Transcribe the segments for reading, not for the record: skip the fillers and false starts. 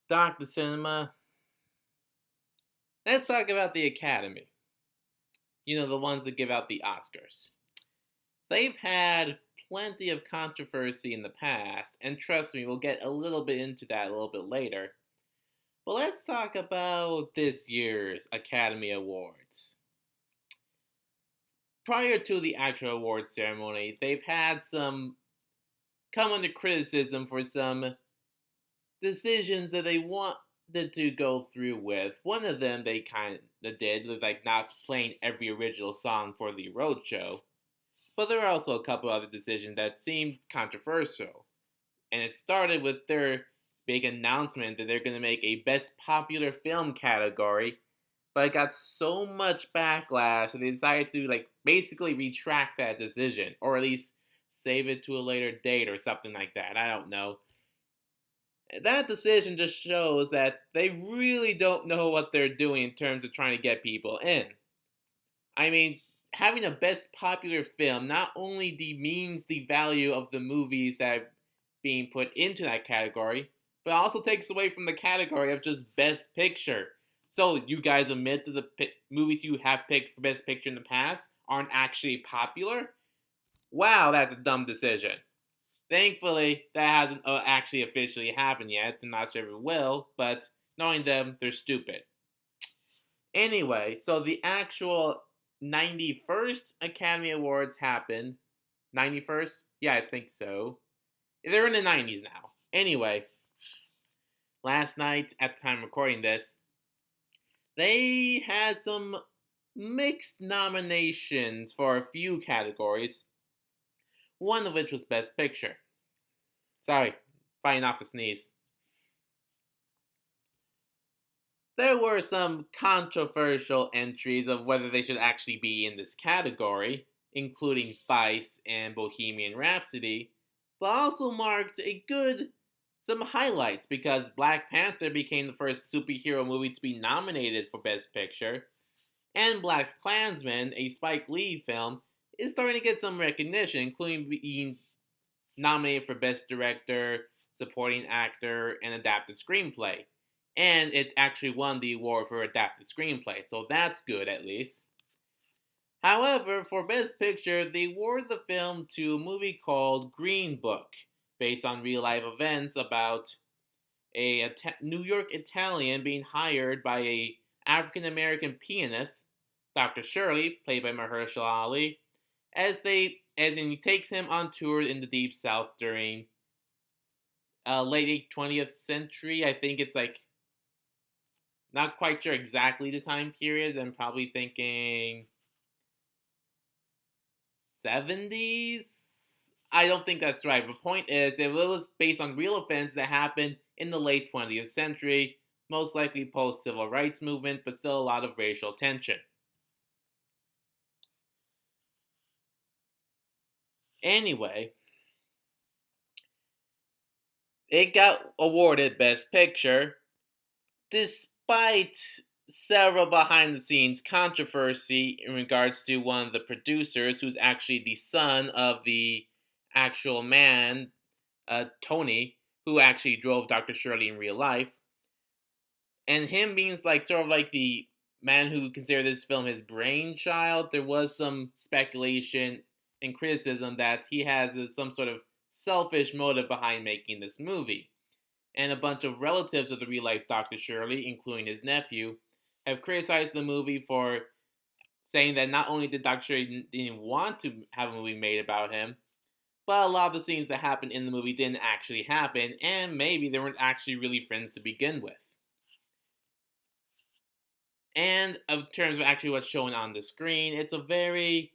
Dr. Cinema, let's talk about the Academy. You know, the ones that give out the Oscars. They've had plenty of controversy in the past, and trust me, we'll get a little bit into that a little bit later. But let's talk about this year's Academy Awards. Prior to the actual awards ceremony, they've had some come under criticism for some decisions that they wanted to go through with. One of them they kind of did was like not playing every original song for the roadshow. But there were also a couple other decisions that seemed controversial. And it started with their big announcement that they're going to make a Best Popular Film category, but it got so much backlash that they decided to basically retract that decision, or at least save it to a later date or something like that. I don't know. That decision just shows that they really don't know what they're doing in terms of trying to get people in. I mean, having a best popular film not only demeans the value of the movies that are being put into that category, but also takes away from the category of just best picture. So you guys admit that the movies you have picked for best picture in the past aren't actually popular? Wow, that's a dumb decision. Thankfully, that hasn't actually officially happened yet. I'm not sure if it will, but knowing them, they're stupid. Anyway, so the actual 91st Academy Awards happened. 91st? Yeah, I think so. They're in the 90s now. Anyway, last night, at the time of recording this, they had some mixed nominations for a few categories, one of which was Best Picture. Sorry, fighting off a sneeze. There were some controversial entries of whether they should actually be in this category, including Vice and Bohemian Rhapsody, but also marked some highlights because Black Panther became the first superhero movie to be nominated for Best Picture, and Black Klansman, a Spike Lee film, is starting to get some recognition, including being nominated for Best Director, Supporting Actor, and Adapted Screenplay. And it actually won the award for Adapted Screenplay, so that's good at least. However, for Best Picture, they awarded the film to a movie called Green Book, based on real life events about a New York Italian being hired by a African American pianist, Dr. Shirley, played by Mahershala Ali, as he takes him on tour in the Deep South during late 20th century. I think it's not quite sure exactly the time period. I'm probably thinking 70s. I don't think that's right. The point is, it was based on real events that happened in the late 20th century, most likely post-civil rights movement, but still a lot of racial tension. Anyway, it got awarded Best Picture, despite several behind-the-scenes controversy in regards to one of the producers, who's actually the son of the actual man, Tony, who actually drove Dr. Shirley in real life. And him being sort of the man who considered this film his brainchild, there was some speculation and criticism that he has some sort of selfish motive behind making this movie. And a bunch of relatives of the real life Dr. Shirley, including his nephew, have criticized the movie for saying that not only did Dr. Shirley didn't want to have a movie made about him, but a lot of the scenes that happened in the movie didn't actually happen, and maybe they weren't actually really friends to begin with. And in terms of actually what's shown on the screen, it's a very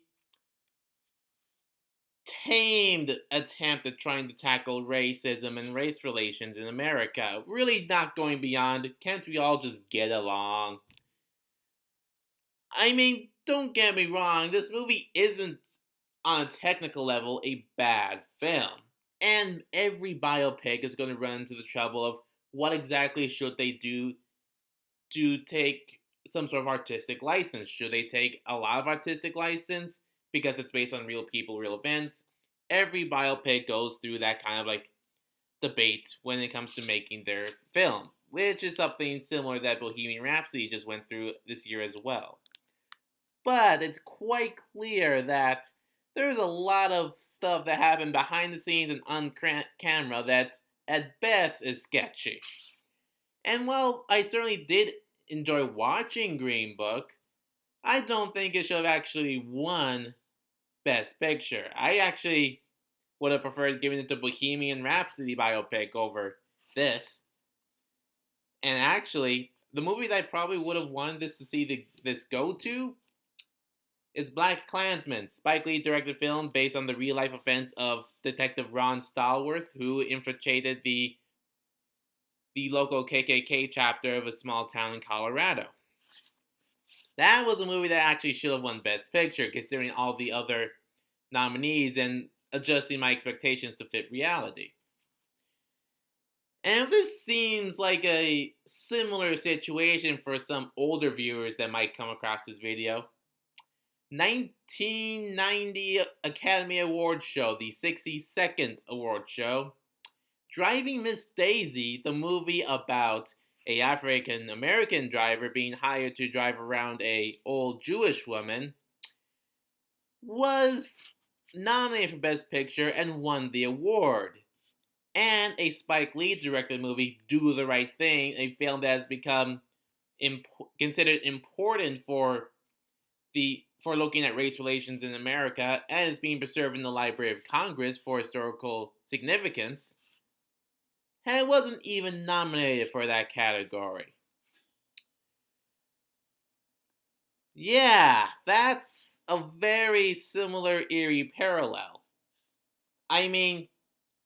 tamed attempt at trying to tackle racism and race relations in America. Really not going beyond, can't we all just get along? I mean, don't get me wrong, this movie isn't, on a technical level, a bad film. And every biopic is going to run into the trouble of what exactly should they do to take some sort of artistic license. Should they take a lot of artistic license because it's based on real people, real events? Every biopic goes through that kind of debate when it comes to making their film. which is something similar that Bohemian Rhapsody just went through this year as well. But it's quite clear that there's a lot of stuff that happened behind the scenes and on camera that, at best, is sketchy. And while I certainly did enjoy watching Green Book, I don't think it should have actually won Best Picture. I actually would have preferred giving it to Bohemian Rhapsody biopic over this. And actually, the movie that I probably would have wanted this go to is Black Klansman, Spike Lee directed film based on the real life offense of Detective Ron Stallworth, who infiltrated the local KKK chapter of a small town in Colorado. That was a movie that actually should have won Best Picture, considering all the other nominees and adjusting my expectations to fit reality. And if this seems like a similar situation for some older viewers that might come across this video, 1990 Academy Awards show, the 62nd award show, Driving Miss Daisy, the movie about a African American driver being hired to drive around a old Jewish woman, was nominated for Best Picture and won the award. And a Spike Lee directed movie, Do the Right Thing, a film that has become considered important for looking at race relations in America, and is being preserved in the Library of Congress for historical significance, and it wasn't even nominated for that category. Yeah, that's a very similar eerie parallel. I mean,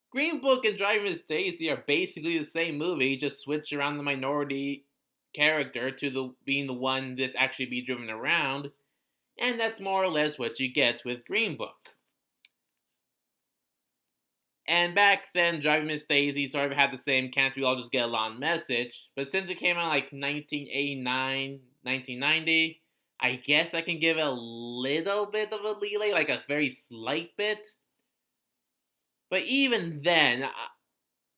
Green Book and Driving Miss Daisy are basically the same movie, just switch around the minority character to being the one that's actually be driven around, and that's more or less what you get with Green Book. And back then, Driving Miss Daisy sort of had the same can't we all just get along message, but since it came out like 1989, 1990, I guess I can give it a little bit of a leeway, like a very slight bit. But even then,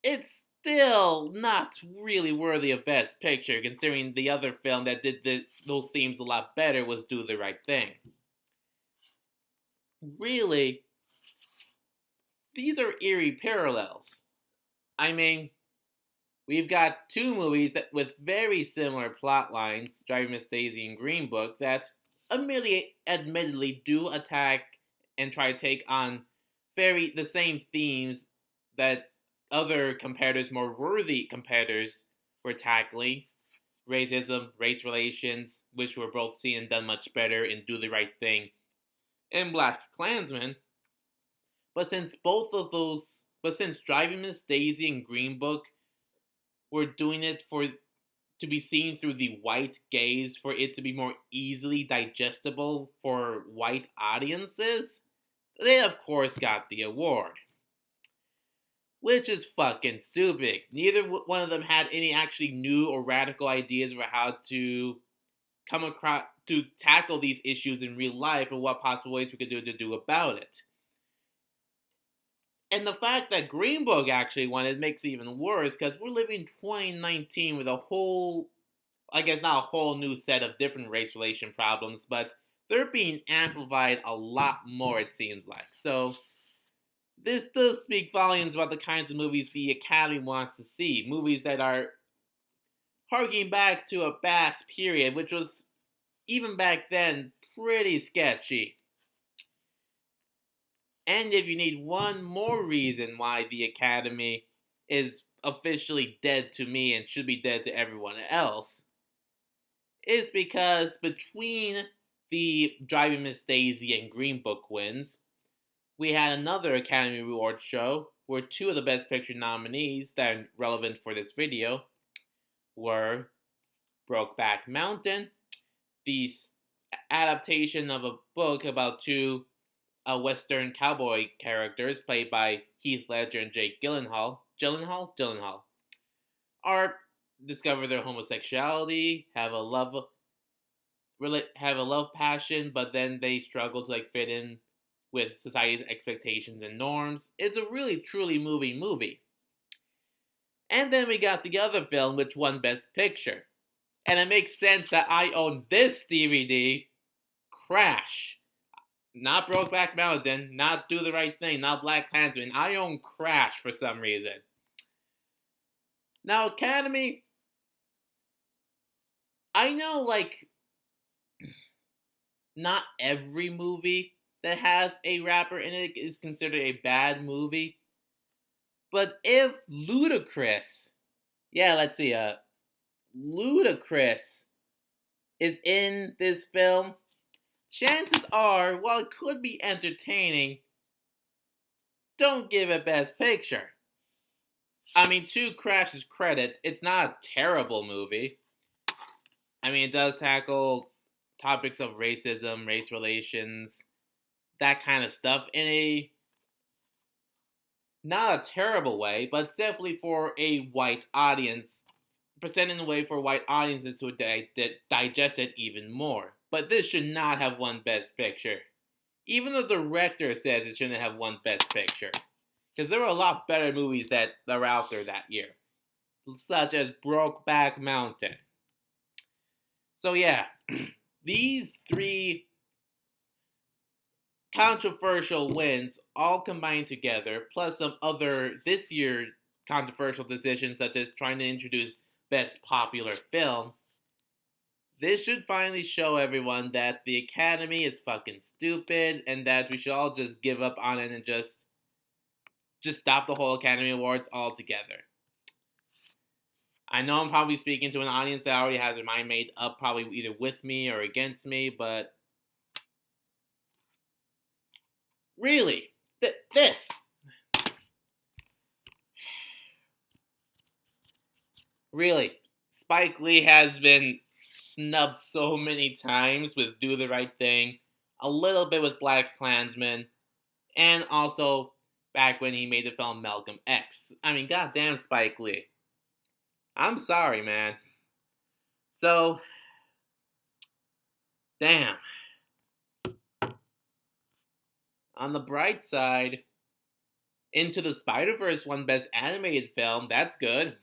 it's still not really worthy of Best Picture, considering the other film that did those themes a lot better was Do the Right Thing. Really, these are eerie parallels. I mean, we've got two movies that with very similar plot lines, Driving Miss Daisy and Green Book, that admittedly do attack and try to take on the same themes that other competitors, more worthy competitors, were tackling. Racism, race relations, which were both seen and done much better in Do the Right Thing and Black Klansman. But since Driving Miss Daisy and Green Book were doing it to be seen through the white gaze, for it to be more easily digestible for white audiences, they of course got the award. Which is fucking stupid. Neither one of them had any actually new or radical ideas for how to tackle these issues in real life and what possible ways we could do about it. And the fact that Green Book actually won it makes it even worse, because we're living 2019 with a whole, I guess not a whole new set of different race relation problems, but they're being amplified a lot more, it seems like. So this does speak volumes about the kinds of movies the Academy wants to see. Movies that are harking back to a past period, which was, even back then, pretty sketchy. And if you need one more reason why the Academy is officially dead to me and should be dead to everyone else, it's because between the Driving Miss Daisy and Green Book wins, we had another Academy Awards show where two of the Best Picture nominees that are relevant for this video were Brokeback Mountain, the adaptation of a book about two Western cowboy characters played by Heath Ledger and Jake Gyllenhaal, are discover their homosexuality, have a love passion, but then they struggle to fit in with society's expectations and norms. It's a really truly moving movie. And then we got the other film which won Best Picture. And it makes sense that I own this DVD, Crash. Not Brokeback Mountain, not Do the Right Thing, not Black Klansman. I own Crash for some reason. Now, Academy, I know, like, not every movie that has a rapper in it is considered a bad movie. But if Ludacris, Ludacris is in this film, chances are, while it could be entertaining, don't give it Best Picture. I mean, to Crash's credit, it's not a terrible movie. I mean, it does tackle topics of racism, race relations, that kind of stuff in a not a terrible way, but it's definitely for a white audience, presenting a way for white audiences to digest it even more. But this should not have won Best Picture. Even the director says it shouldn't have won Best Picture. Because there were a lot better movies that are out there that year, such as Brokeback Mountain. So yeah, these three controversial wins all combined together, plus some other this year controversial decisions such as trying to introduce Best Popular Film. This should finally show everyone that the Academy is fucking stupid and that we should all just give up on it and just stop the whole Academy Awards altogether. I know I'm probably speaking to an audience that already has their mind made up, probably either with me or against me, but really, this. Really, Spike Lee has been snubbed so many times with Do the Right Thing, a little bit with Black Klansman, and also back when he made the film Malcolm X. I mean, goddamn Spike Lee. I'm sorry, man. So, damn. On the bright side, Into the Spider-Verse won Best Animated Film. That's good.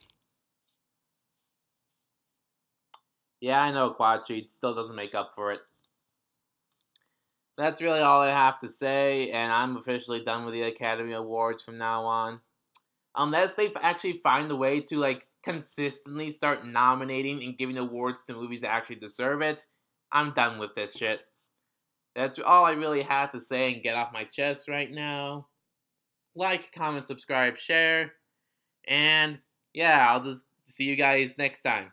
Yeah, I know Quad still doesn't make up for it. That's really all I have to say, and I'm officially done with the Academy Awards from now on. Unless they actually find a way to, like, consistently start nominating and giving awards to movies that actually deserve it, I'm done with this shit. That's all I really have to say and get off my chest right now. Like, comment, subscribe, share, and yeah, I'll just see you guys next time.